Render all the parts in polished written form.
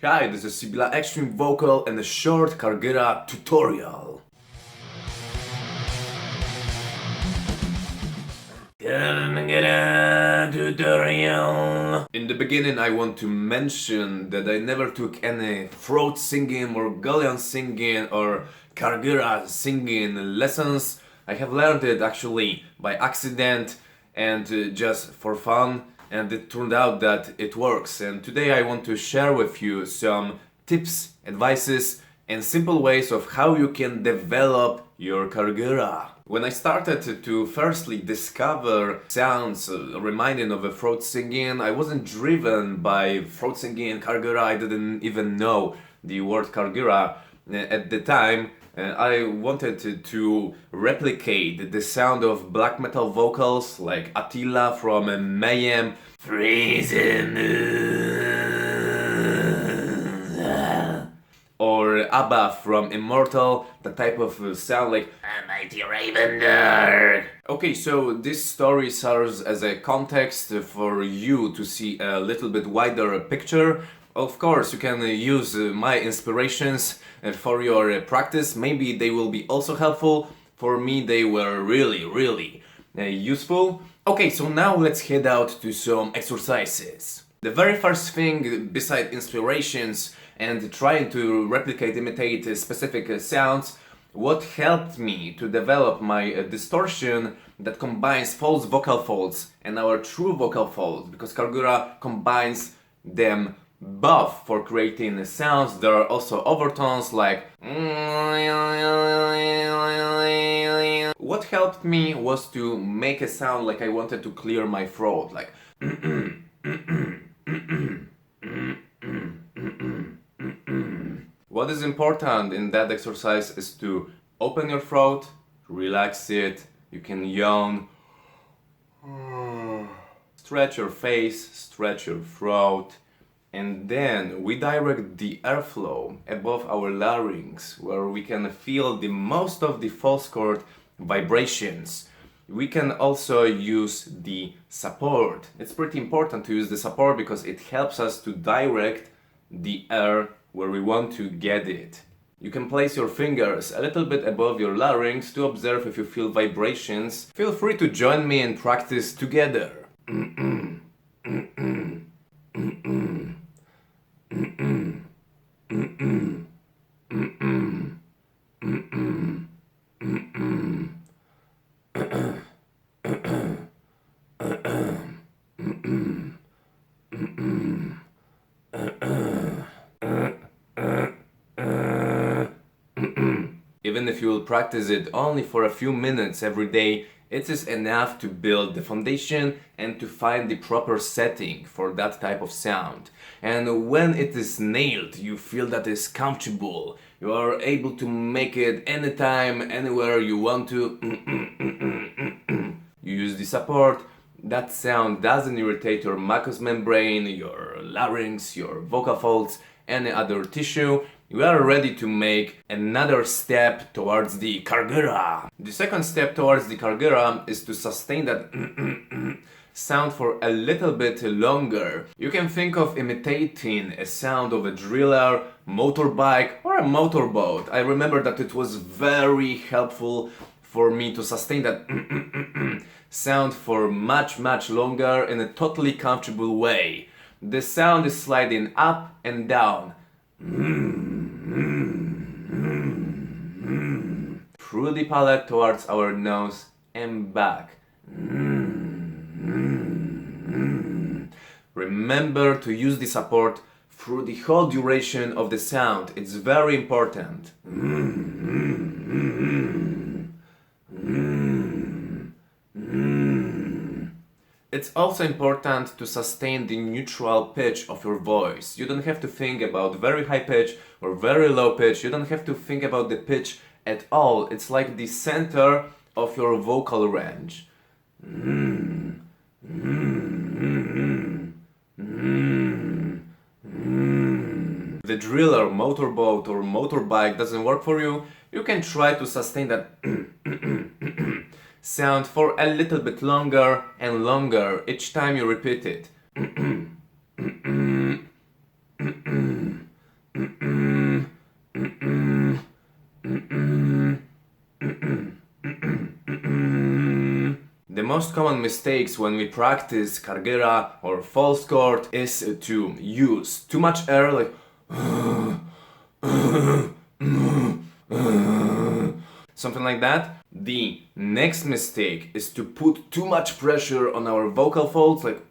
Hi, this is Sibila Extreme Vocal and a short Kargyraa tutorial. In the beginning I want to mention that I never took any throat singing or Mongolian singing or Kargyraa singing lessons. I have learned it actually by accident and just for fun, and it turned out that it works. And today I want to share with you some tips, advices and simple ways of how you can develop your Kargyraa. When I started to firstly discover sounds reminding of a throat singing, I wasn't driven by throat singing Kargyraa. I didn't even know the word Kargyraa at the time. I wanted to replicate the sound of black metal vocals like Attila from Mayhem, Freezing, or Abba from Immortal, the type of sound like a mighty raven dark. Okay, so this story serves as a context for you to see a little bit wider picture. Of course, you can use my inspirations for your practice. Maybe they will be also helpful. For me, they were really useful. Okay, so now let's head out to some exercises. The very first thing, beside inspirations and trying to replicate, imitate specific sounds, what helped me to develop my distortion that combines false vocal folds and our true vocal folds, because Kargyraa combines them both for creating sounds. There are also overtones like. What helped me was to make a sound like I wanted to clear my throat, like. What is important in that exercise is to open your throat, relax it, you can yawn, stretch your face, stretch your throat, and then we direct the airflow above our larynx, where we can feel the most of the false chord vibrations. We can also use the support. It's pretty important to use the support because it helps us to direct the air where we want to get it. You can place your fingers a little bit above your larynx to observe if you feel vibrations. Feel free to join me and practice together. Even if you will practice it only for a few minutes every day, it is enough to build the foundation and to find the proper setting for that type of sound. And when it is nailed, you feel that it's comfortable. You are able to make it anytime, anywhere you want to. You use the support. That sound doesn't irritate your mucous membrane, your larynx, your vocal folds, any other tissue. You are ready to make another step towards the Kargyraa. The second step towards the Kargyraa is to sustain that sound for a little bit longer. You can think of imitating a sound of a driller, motorbike or a motorboat. I remember that it was very helpful for me to sustain that sound for much longer in a totally comfortable way. The sound is sliding up and down. Through the palate towards our nose and back. Remember to use the support through the whole duration of the sound. It's very important. It's also important to sustain the neutral pitch of your voice. You don't have to think about very high pitch or very low pitch. You don't have to think about the pitch at all. It's like the center of your vocal range. The driller, motorboat or motorbike doesn't work for you. You can try to sustain that sound for a little bit longer and longer each time you repeat it. most common mistakes when we practice Kargyraa or false chord is to use too much air, like something like that. The next mistake is to put too much pressure on our vocal folds, like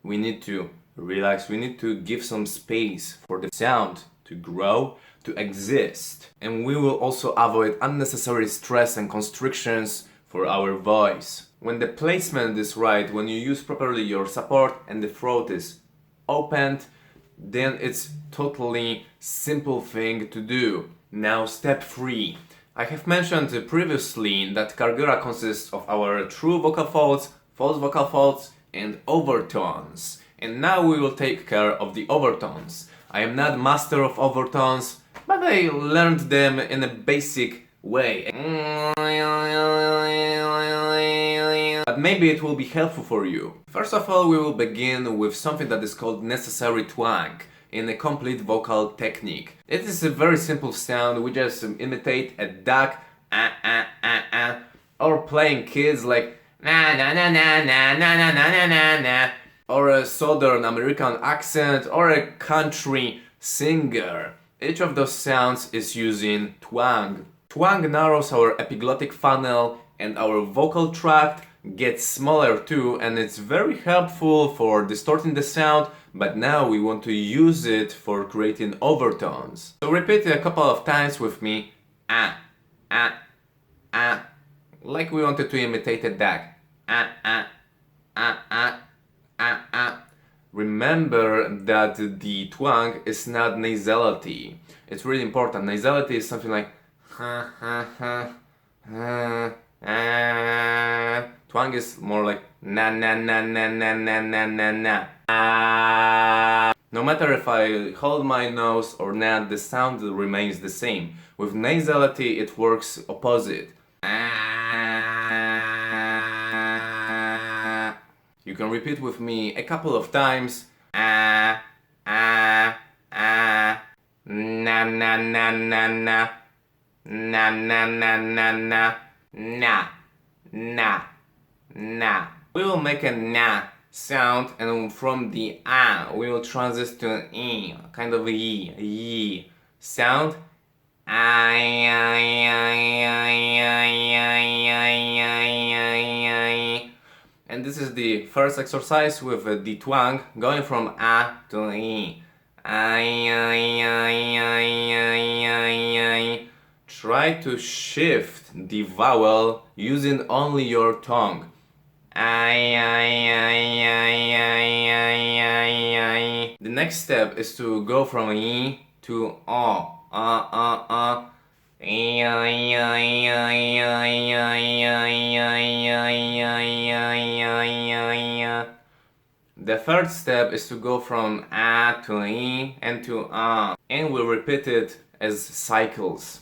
we need to relax, we need to give some space for the sound to grow, to exist. And we will also avoid unnecessary stress and constrictions for our voice. When the placement is right, when you use properly your support and the throat is opened, then it's totally simple thing to do. Now step 3. I have mentioned previously that Kargyraa consists of our true vocal folds, false vocal folds and overtones. And now we will take care of the overtones. I am not master of overtones, but I learned them in a basic way. But maybe it will be helpful for you. First of all, we will begin with something that is called necessary twang in a complete vocal technique. It is a very simple sound. We just imitate a duck, or playing kids like na na na na na na na na na na, or a Southern American accent, or a country singer. Each of those sounds is using twang. Twang narrows our epiglottic funnel and our vocal tract gets smaller too, and it's very helpful for distorting the sound, but now we want to use it for creating overtones. So repeat it a couple of times with me, like we wanted to imitate a duck. Remember that the twang is not nasality. It's really important. Nasality is something like twang is more like na na na na na na na na na. No matter if I hold my nose or not, the sound remains the same. With nasality, it works opposite. You can repeat with me a couple of times. Na na na na na na na na na na na na na. We will make a na sound, and from the we will transit to an e, kind of a yi sound. And this is the first exercise with the twang going from a to e. Try to shift the vowel using only your tongue. The next step is to go from e to o. The third step is to go from a to e and to a, and we'll repeat it as cycles.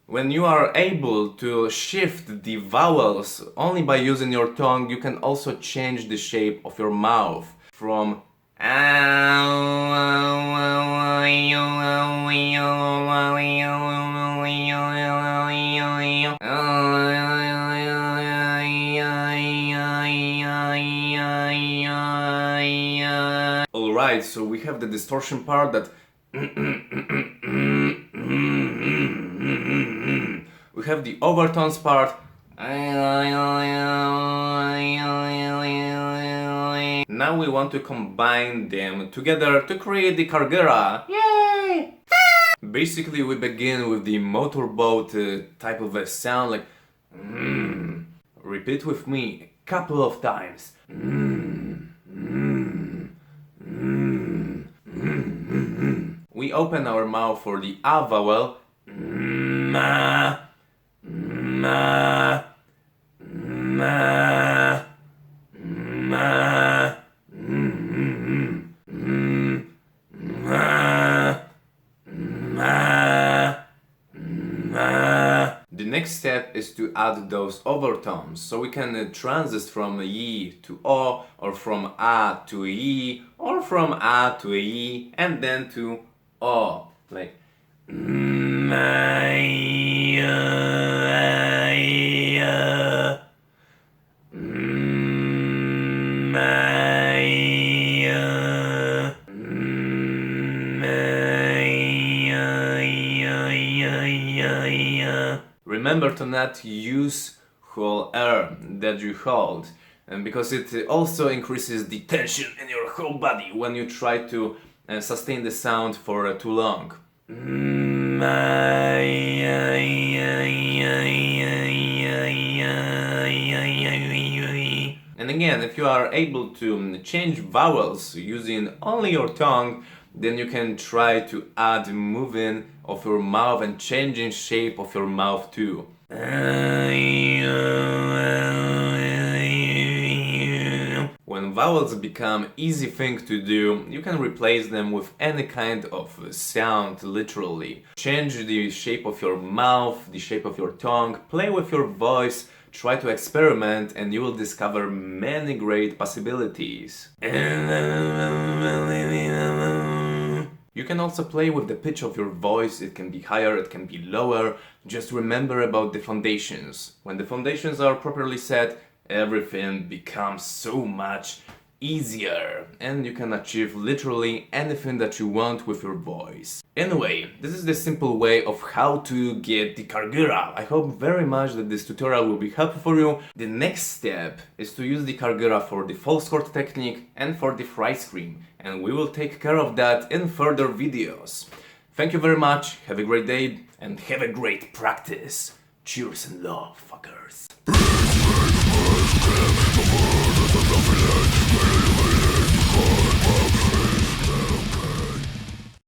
When you are able to shift the vowels only by using your tongue, you can also change the shape of your mouth from Alright, so we have the distortion part that we have the overtones part. Now we want to combine them together to create the Kargyraa. Yay! Basically, we begin with the motorboat type of a sound, like Repeat with me a couple of times. We open our mouth for the A vowel. Ma, ma, ma, ma, ma, ma, is to add those overtones. So we can transit from Y to O, or from A to E, or from A to E, and then to O. Like remember to not use whole R that you hold, and because it also increases the tension in your whole body when you try to sustain the sound for too long. And again, if you are able to change vowels using only your tongue, then you can try to add moving of your mouth and changing shape of your mouth too. When vowels become easy thing to do, you can replace them with any kind of sound, literally. Change the shape of your mouth, the shape of your tongue, play with your voice, try to experiment, and you will discover many great possibilities. You can also play with the pitch of your voice. It can be higher, it can be lower. Just remember about the foundations. When the foundations are properly set, everything becomes so much easier, and you can achieve literally anything that you want with your voice. Anyway, this is the simple way of how to get the Kargyraa. I hope very much that this tutorial will be helpful for you. The next step is to use the Kargyraa for the false chord technique and for the fry scream, and we will take care of that in further videos. Thank you very much, have a great day, and have a great practice. Cheers and love, fuckers.